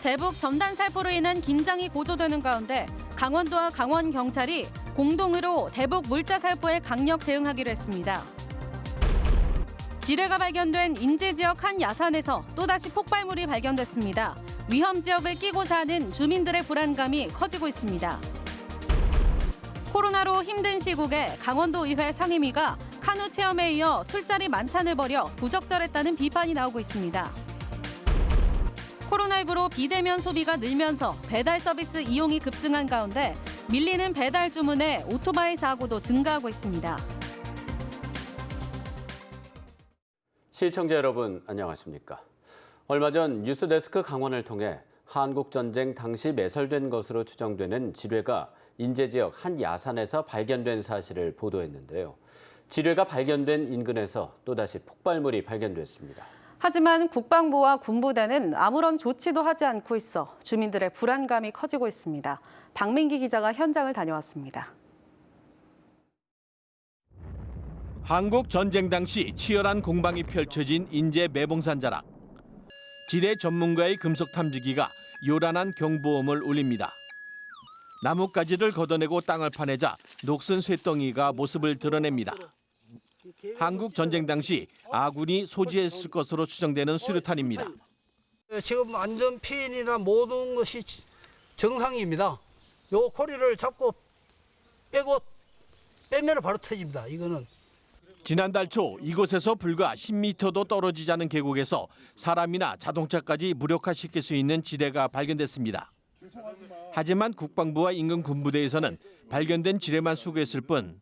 대북 전단 살포로 인한 긴장이 고조되는 가운데 강원도와 강원경찰이 공동으로 대북 물자 살포에 강력 대응하기로 했습니다. 지뢰가 발견된 인제 지역 한 야산에서 또다시 폭발물이 발견됐습니다. 위험 지역을 끼고 사는 주민들의 불안감이 커지고 있습니다. 코로나로 힘든 시국에 강원도의회 상임위가 카누 체험에 이어 술자리 만찬을 벌여 부적절했다는 비판이 나오고 있습니다. 코로나19로 비대면 소비가 늘면서 배달 서비스 이용이 급증한 가운데 밀리는 배달 주문에 오토바이 사고도 증가하고 있습니다. 시청자 여러분 안녕하십니까? 얼마 전 뉴스데스크 강원을 통해 한국전쟁 당시 매설된 것으로 추정되는 지뢰가 인제 지역 한 야산에서 발견된 사실을 보도했는데요. 지뢰가 발견된 인근에서 또다시 폭발물이 발견됐습니다. 하지만 국방부와 군부대는 아무런 조치도 하지 않고 있어 주민들의 불안감이 커지고 있습니다. 박민기 기자가 현장을 다녀왔습니다. 한국 전쟁 당시 치열한 공방이 펼쳐진 인제 매봉산 자락. 지뢰 전문가의 금속 탐지기가 요란한 경보음을 울립니다. 나뭇가지를 걷어내고 땅을 파내자 녹슨 쇳덩이가 모습을 드러냅니다. 한국 전쟁 당시 아군이 소지했을 것으로 추정되는 수류탄입니다. 지금 안전 피인이나 모든 것이 정상입니다. 요 고리를 잡고 빼면 바로 터집니다. 이거는. 지난달 초 이곳에서 불과 10m도 떨어지지 않은 계곡에서 사람이나 자동차까지 무력화시킬 수 있는 지뢰가 발견됐습니다. 하지만 국방부와 인근 군부대에서는 발견된 지뢰만 수거했을 뿐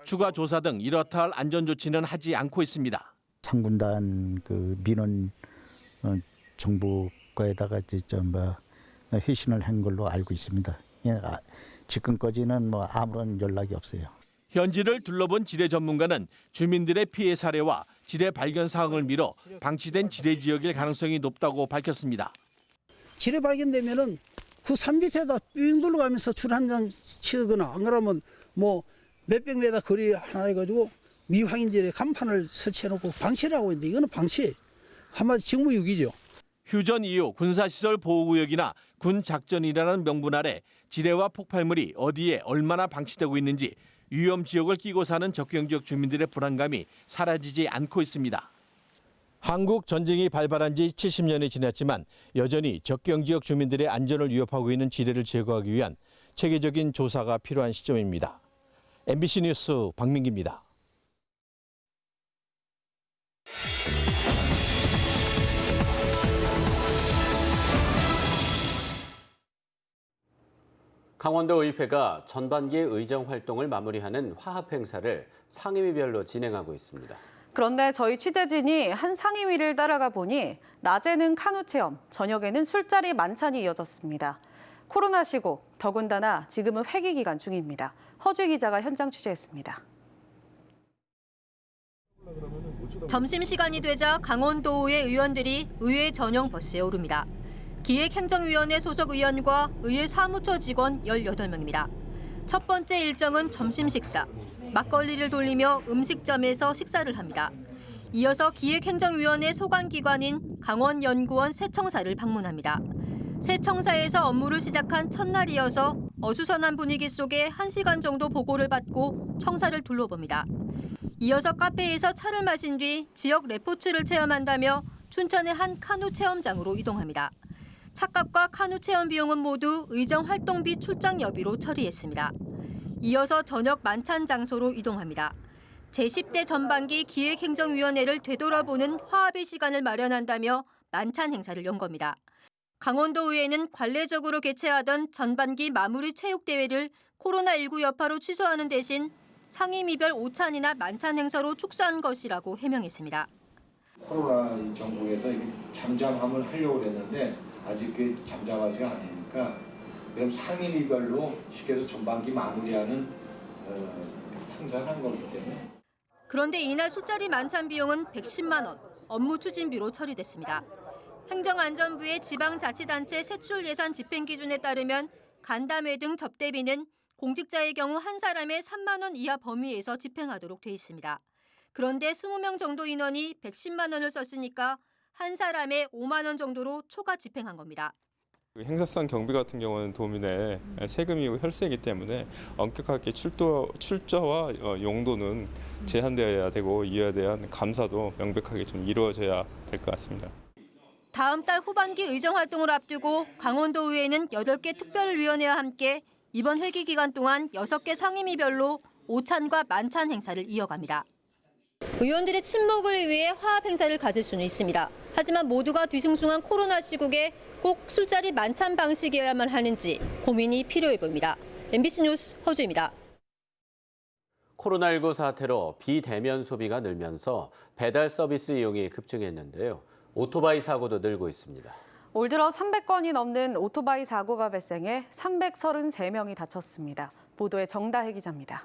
추가 조사 등 이렇다 할 안전 조치는 하지 않고 있습니다. 상군단 민원 정보과에다가 회신을 한 걸로 알고 있습니다. 지금까지는 아무런 연락이 없어요. 현지를 둘러본 지뢰 전문가는 주민들의 피해 사례와 지뢰 발견 사항을 미뤄 방치된 지뢰 지역일 가능성이 높다고 밝혔습니다. 지뢰 발견되면은 그 산 밑에다 삥 둘러가면서 줄 한 장 치거나 안 그러면 몇백 미터 거리 하나 해가지고 미확인지뢰 간판을 설치해놓고 방치를 하고 있는데 이거는 방치 한마디 직무유기죠. 휴전 이후 군사시설 보호구역이나 군 작전이라는 명분 아래 지뢰와 폭발물이 어디에 얼마나 방치되고 있는지 위험 지역을 끼고 사는 접경지역 주민들의 불안감이 사라지지 않고 있습니다. 한국 전쟁이 발발한 지 70년이 지났지만 여전히 접경지역 주민들의 안전을 위협하고 있는 지뢰를 제거하기 위한 체계적인 조사가 필요한 시점입니다. MBC 뉴스 박민기입니다. 강원도의회가 전반기 의정 활동을 마무리하는 화합 행사를 상임위별로 진행하고 있습니다. 그런데 저희 취재진이 한 상임위를 따라가 보니 낮에는 카누 체험, 저녁에는 술자리 만찬이 이어졌습니다. 코로나 시국, 더군다나 지금은 회기 기간 중입니다. 허주 기자가 현장 취재했습니다. 점심시간이 되자 강원도의 의원들이 의회 전용 버스에 오릅니다. 기획행정위원회 소속 의원과 의회 사무처 직원 18명입니다. 첫 번째 일정은 점심 식사. 막걸리를 돌리며 음식점에서 식사를 합니다. 이어서 기획행정위원회 소관기관인 강원연구원 새청사를 방문합니다. 새청사에서 업무를 시작한 첫날이어서 어수선한 분위기 속에 1시간 정도 보고를 받고 청사를 둘러봅니다. 이어서 카페에서 차를 마신 뒤 지역 레포츠를 체험한다며 춘천의 한 카누 체험장으로 이동합니다. 차값과 카누 체험 비용은 모두 의정 활동비 출장 여비로 처리했습니다. 이어서 저녁 만찬 장소로 이동합니다. 제10대 전반기 기획행정위원회를 되돌아보는 화합의 시간을 마련한다며 만찬 행사를 연 겁니다. 강원도의회는 관례적으로 개최하던 전반기 마무리 체육대회를 코로나19 여파로 취소하는 대신 상임위별 오찬이나 만찬 행사로 축소한 것이라고 해명했습니다. 코로나 이 정부에서 잠잠함을 하려고 했는데 아직 그 잠잠하지가 않으니까 그럼 상임위별로 쉽게 해서 전반기 마무리하는 행사를 한 거기 때문에. 그런데 이날 술자리 만찬 비용은 110만 원, 업무 추진비로 처리됐습니다. 행정안전부의 지방자치단체 세출 예산 집행 기준에 따르면 간담회 등 접대비는 공직자의 경우 한 사람의 3만 원 이하 범위에서 집행하도록 돼 있습니다. 그런데 20명 정도 인원이 110만 원을 썼으니까 한 사람에 5만 원 정도로 초과 집행한 겁니다. 행사성 경비 같은 경우는 도민의 세금이고 혈세이기 때문에 엄격하게 출처와 용도는 제한되어야 되고 이에 대한 감사도 명백하게 좀 이루어져야 될 것 같습니다. 다음 달 후반기 의정 활동을 앞두고 강원도의회는 8개 특별위원회와 함께 이번 회기 기간 동안 6개 상임위별로 오찬과 만찬 행사를 이어갑니다. 의원들의 친목을 위해 화합 행사를 가질 수는 있습니다. 하지만 모두가 뒤숭숭한 코로나 시국에 꼭 술자리 만찬 방식이어야만 하는지 고민이 필요해 보입니다. MBC 뉴스 허주입니다. 코로나19 사태로 비대면 소비가 늘면서 배달 서비스 이용이 급증했는데요. 오토바이 사고도 늘고 있습니다. 올 들어 300건이 넘는 오토바이 사고가 발생해 333명이 다쳤습니다. 보도에 정다혜 기자입니다.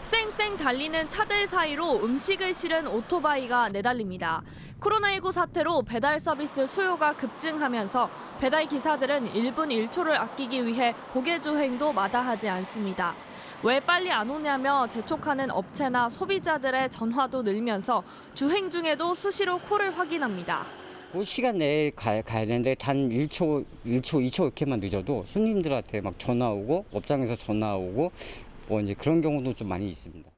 쌩쌩 달리는 차들 사이로 음식을 실은 오토바이가 내달립니다. 코로나19 사태로 배달 서비스 수요가 급증하면서 배달 기사들은 1분 1초를 아끼기 위해 고개 주행도 마다하지 않습니다. 왜 빨리 안 오냐며 재촉하는 업체나 소비자들의 전화도 늘면서 주행 중에도 수시로 콜을 확인합니다. 그 시간 내에 가야 되는데 단 1초, 2초 이렇게만 늦어도 손님들한테 막 전화 오고 업장에서 전화 오고 뭐 이제 그런 경우도 좀 많이 있습니다.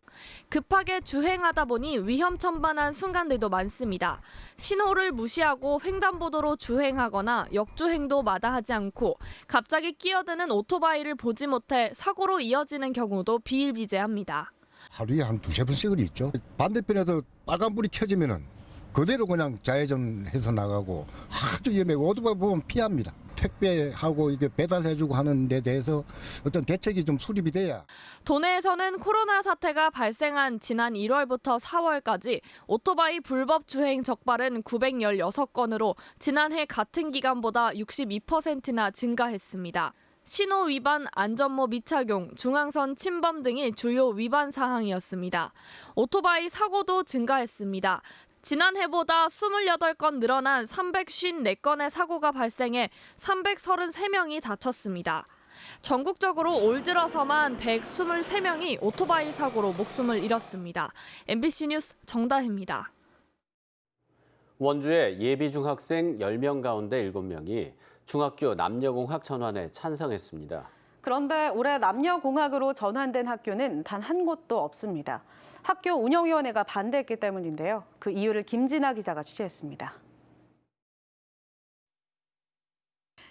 급하게 주행하다 보니 위험천만한 순간들도 많습니다. 신호를 무시하고 횡단보도로 주행하거나 역주행도 마다하지 않고 갑자기 끼어드는 오토바이를 보지 못해 사고로 이어지는 경우도 비일비재합니다. 하루에 한 2-3번씩은 있죠. 반대편에서 빨간불이 켜지면은 그대로 그냥 좌회전해서 나가고 아주 위험하고 오토바이 보면 피합니다. 택배하고 이게 배달해주고 하는 데 대해서 어떤 대책이 좀 수립이 돼야. 도내에서는 코로나 사태가 발생한 지난 1월부터 4월까지 오토바이 불법 주행 적발은 916건으로 지난해 같은 기간보다 62%나 증가했습니다. 신호 위반, 안전모 미착용, 중앙선 침범 등이 주요 위반 사항이었습니다. 오토바이 사고도 증가했습니다. 지난해보다 28건 늘어난 354건의 사고가 발생해 333명이 다쳤습니다. 전국적으로 올 들어서만 123명이 오토바이 사고로 목숨을 잃었습니다. MBC 뉴스 정다혜입니다. 원주의 예비중학생 10명 가운데 7명이 중학교 남녀공학 전환에 찬성했습니다. 그런데 올해 남녀공학으로 전환된 학교는 단 한 곳도 없습니다. 학교 운영위원회가 반대했기 때문인데요. 그 이유를 김진아 기자가 취재했습니다.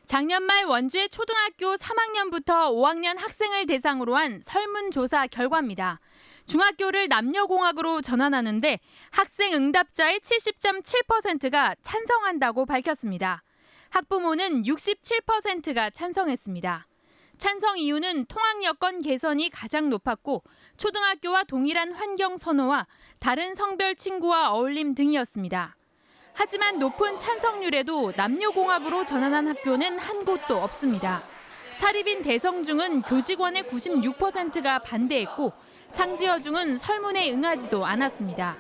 작년 말 원주의 초등학교 3학년부터 5학년 학생을 대상으로 한 설문조사 결과입니다. 중학교를 남녀공학으로 전환하는데 학생 응답자의 70.7%가 찬성한다고 밝혔습니다. 학부모는 67%가 찬성했습니다. 찬성 이유는 통학 여건 개선이 가장 높았고 초등학교와 동일한 환경 선호와 다른 성별 친구와 어울림 등이었습니다. 하지만 높은 찬성률에도 남녀공학으로 전환한 학교는 한 곳도 없습니다. 사립인 대성중은 교직원의 96%가 반대했고 상지여중은 설문에 응하지도 않았습니다.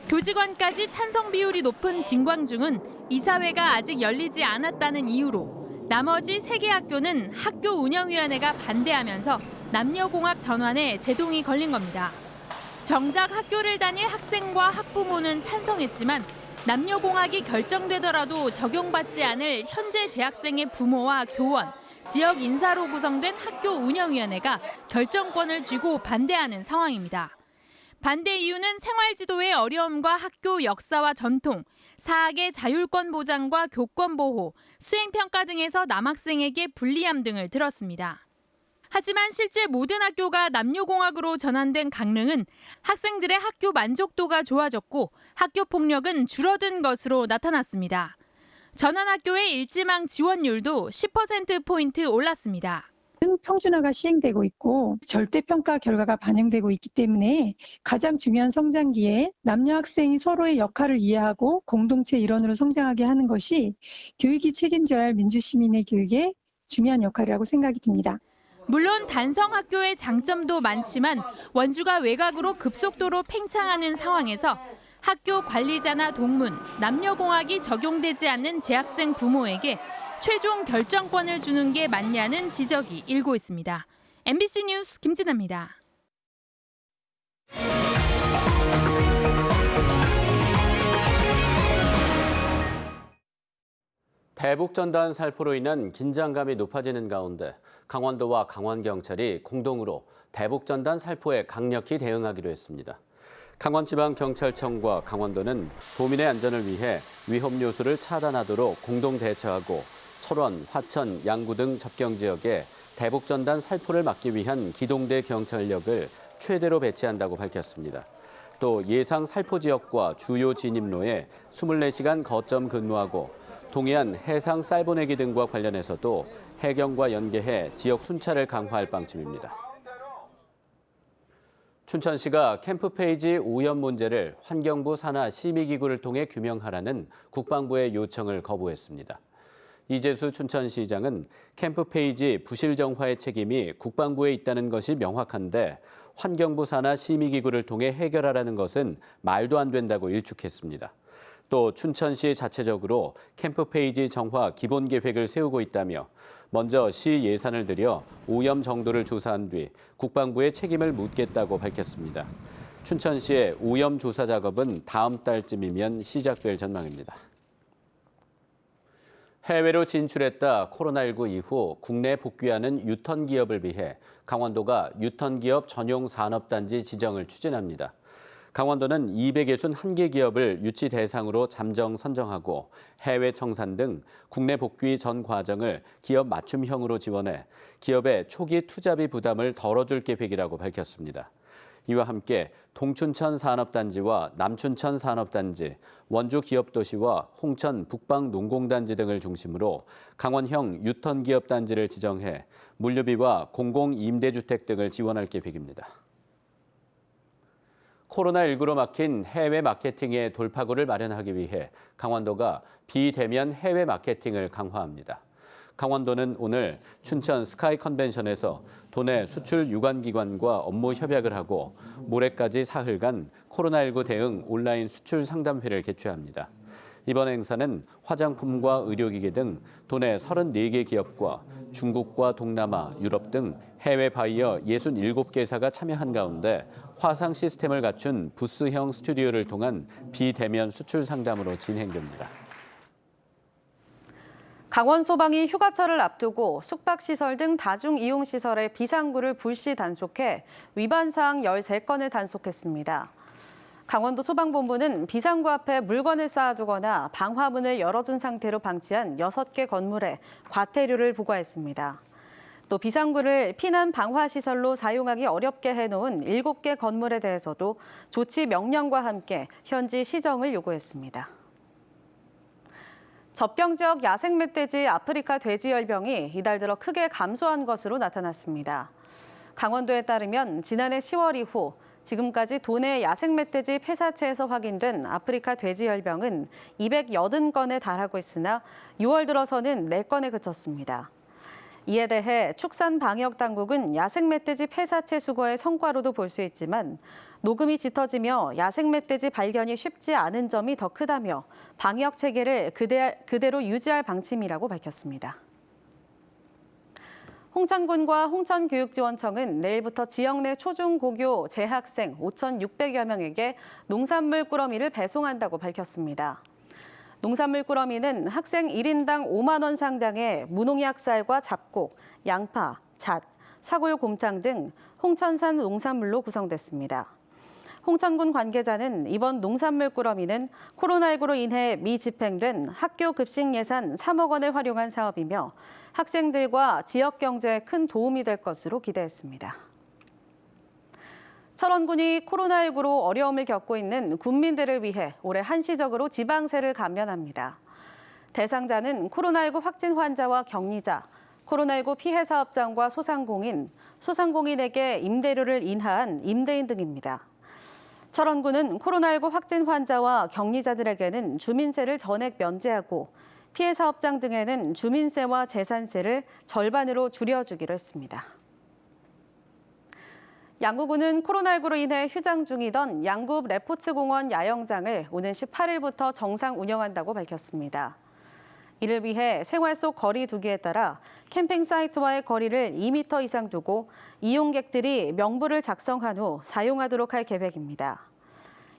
교직원까지 찬성 비율이 높은 진광중은 이사회가 아직 열리지 않았다는 이유로 나머지 3개 학교는 학교 운영위원회가 반대하면서 남녀공학 전환에 제동이 걸린 겁니다. 정작 학교를 다닐 학생과 학부모는 찬성했지만 남녀공학이 결정되더라도 적용받지 않을 현재 재학생의 부모와 교원, 지역 인사로 구성된 학교 운영위원회가 결정권을 쥐고 반대하는 상황입니다. 반대 이유는 생활지도의 어려움과 학교 역사와 전통, 사학의 자율권 보장과 교권 보호, 수행평가 등에서 남학생에게 불리함 등을 들었습니다. 하지만 실제 모든 학교가 남녀공학으로 전환된 강릉은 학생들의 학교 만족도가 좋아졌고 학교 폭력은 줄어든 것으로 나타났습니다. 전환학교의 일지망 지원율도 10%포인트 올랐습니다. 평준화가 시행되고 있고 절대평가 결과가 반영되고 있기 때문에 가장 중요한 성장기에 남녀 학생이 서로의 역할을 이해하고 공동체 일원으로 성장하게 하는 것이 교육이 책임져야 할 민주시민의 교육의 중요한 역할이라고 생각이 듭니다. 물론 단성학교의 장점도 많지만 원주가 외곽으로 급속도로 팽창하는 상황에서 학교 관리자나 동문, 남녀공학이 적용되지 않는 재학생 부모에게 최종 결정권을 주는 게 맞냐는 지적이 일고 있습니다. MBC 뉴스 김진아입니다. 대북전단 살포로 인한 긴장감이 높아지는 가운데 강원도와 강원경찰이 공동으로 대북전단 살포에 강력히 대응하기로 했습니다. 강원지방경찰청과 강원도는 도민의 안전을 위해 위험 요소를 차단하도록 공동 대처하고 철원, 화천, 양구 등 접경 지역에 대북전단 살포를 막기 위한 기동대 경찰력을 최대로 배치한다고 밝혔습니다. 또 예상 살포 지역과 주요 진입로에 24시간 거점 근무하고 동해안 해상 쌀 보내기 등과 관련해서도 해경과 연계해 지역 순찰을 강화할 방침입니다. 춘천시가 캠프페이지 오염 문제를 환경부 산하 심의기구를 통해 규명하라는 국방부의 요청을 거부했습니다. 이재수 춘천시장은 캠프페이지 부실 정화의 책임이 국방부에 있다는 것이 명확한데 환경부 산하 심의기구를 통해 해결하라는 것은 말도 안 된다고 일축했습니다. 또 춘천시 자체적으로 캠프페이지 정화 기본계획을 세우고 있다며 먼저 시 예산을 들여 오염 정도를 조사한 뒤 국방부에 책임을 묻겠다고 밝혔습니다. 춘천시의 오염 조사 작업은 다음 달쯤이면 시작될 전망입니다. 해외로 진출했다 코로나19 이후 국내 복귀하는 유턴 기업을 위해 강원도가 유턴 기업 전용 산업단지 지정을 추진합니다. 강원도는 261개 기업을 유치 대상으로 잠정 선정하고 해외 청산 등 국내 복귀 전 과정을 기업 맞춤형으로 지원해 기업의 초기 투자비 부담을 덜어줄 계획이라고 밝혔습니다. 이와 함께 동춘천 산업단지와 남춘천 산업단지, 원주 기업도시와 홍천 북방 농공단지 등을 중심으로 강원형 유턴 기업단지를 지정해 물류비와 공공임대주택 등을 지원할 계획입니다. 코로나19로 막힌 해외 마케팅의 돌파구를 마련하기 위해 강원도가 비대면 해외 마케팅을 강화합니다. 강원도는 오늘 춘천 스카이 컨벤션에서 도내 수출 유관기관과 업무 협약을 하고 모레까지 사흘간 코로나19 대응 온라인 수출 상담회를 개최합니다. 이번 행사는 화장품과 의료기기 등 도내 34개 기업과 중국과 동남아, 유럽 등 해외 바이어 67개사가 참여한 가운데 화상 시스템을 갖춘 부스형 스튜디오를 통한 비대면 수출 상담으로 진행됩니다. 강원 소방이 휴가철을 앞두고 숙박시설 등 다중이용시설의 비상구를 불시 단속해 위반 사항 13건을 단속했습니다. 강원도 소방본부는 비상구 앞에 물건을 쌓아두거나 방화문을 열어둔 상태로 방치한 6개 건물에 과태료를 부과했습니다. 또 비상구를 피난 방화시설로 사용하기 어렵게 해놓은 7개 건물에 대해서도 조치 명령과 함께 현지 시정을 요구했습니다. 접경 지역 야생 멧돼지 아프리카 돼지열병이 이달 들어 크게 감소한 것으로 나타났습니다. 강원도에 따르면 지난해 10월 이후 지금까지 도내 야생 멧돼지 폐사체에서 확인된 아프리카 돼지열병은 280건에 달하고 있으나 6월 들어서는 4건에 그쳤습니다. 이에 대해 축산방역당국은 야생 멧돼지 폐사체 수거의 성과로도 볼 수 있지만 녹음이 짙어지며 야생 멧돼지 발견이 쉽지 않은 점이 더 크다며 방역 체계를 그대로 유지할 방침이라고 밝혔습니다. 홍천군과 홍천교육지원청은 내일부터 지역 내 초중고교 재학생 5,600여 명에게 농산물 꾸러미를 배송한다고 밝혔습니다. 농산물 꾸러미는 학생 1인당 5만 원 상당의 무농약 쌀과 잡곡, 양파, 잣, 사골곰탕 등 홍천산 농산물로 구성됐습니다. 홍천군 관계자는 이번 농산물 꾸러미는 코로나19로 인해 미집행된 학교 급식 예산 3억 원을 활용한 사업이며 학생들과 지역 경제에 큰 도움이 될 것으로 기대했습니다. 철원군이 코로나19로 어려움을 겪고 있는 군민들을 위해 올해 한시적으로 지방세를 감면합니다. 대상자는 코로나19 확진 환자와 격리자, 코로나19 피해 사업장과 소상공인, 소상공인에게 임대료를 인하한 임대인 등입니다. 철원군은 코로나19 확진 환자와 격리자들에게는 주민세를 전액 면제하고 피해 사업장 등에는 주민세와 재산세를 절반으로 줄여주기로 했습니다. 양구군은 코로나19로 인해 휴장 중이던 양구 레포츠공원 야영장을 오는 18일부터 정상 운영한다고 밝혔습니다. 이를 위해 생활 속 거리 두기에 따라 캠핑 사이트와의 거리를 2m 이상 두고 이용객들이 명부를 작성한 후 사용하도록 할 계획입니다.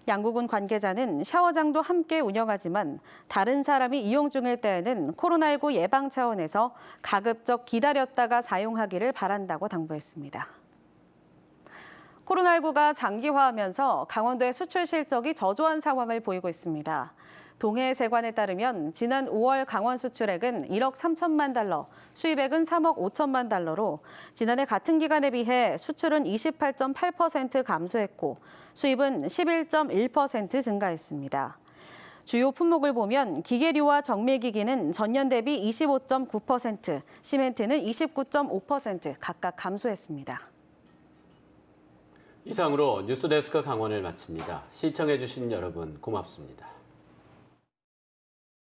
양국은 관계자는 샤워장도 함께 운영하지만 다른 사람이 이용 중일 때에는 코로나19 예방 차원에서 가급적 기다렸다가 사용하기를 바란다고 당부했습니다. 코로나19가 장기화하면서 강원도의 수출 실적이 저조한 상황을 보이고 있습니다. 동해세관에 따르면 지난 5월 강원 수출액은 1억 3천만 달러, 수입액은 3억 5천만 달러로 지난해 같은 기간에 비해 수출은 28.8% 감소했고 수입은 11.1% 증가했습니다. 주요 품목을 보면 기계류와 정밀기기는 전년 대비 25.9%, 시멘트는 29.5% 각각 감소했습니다. 이상으로 뉴스데스크 강원을 마칩니다. 시청해주신 여러분 고맙습니다.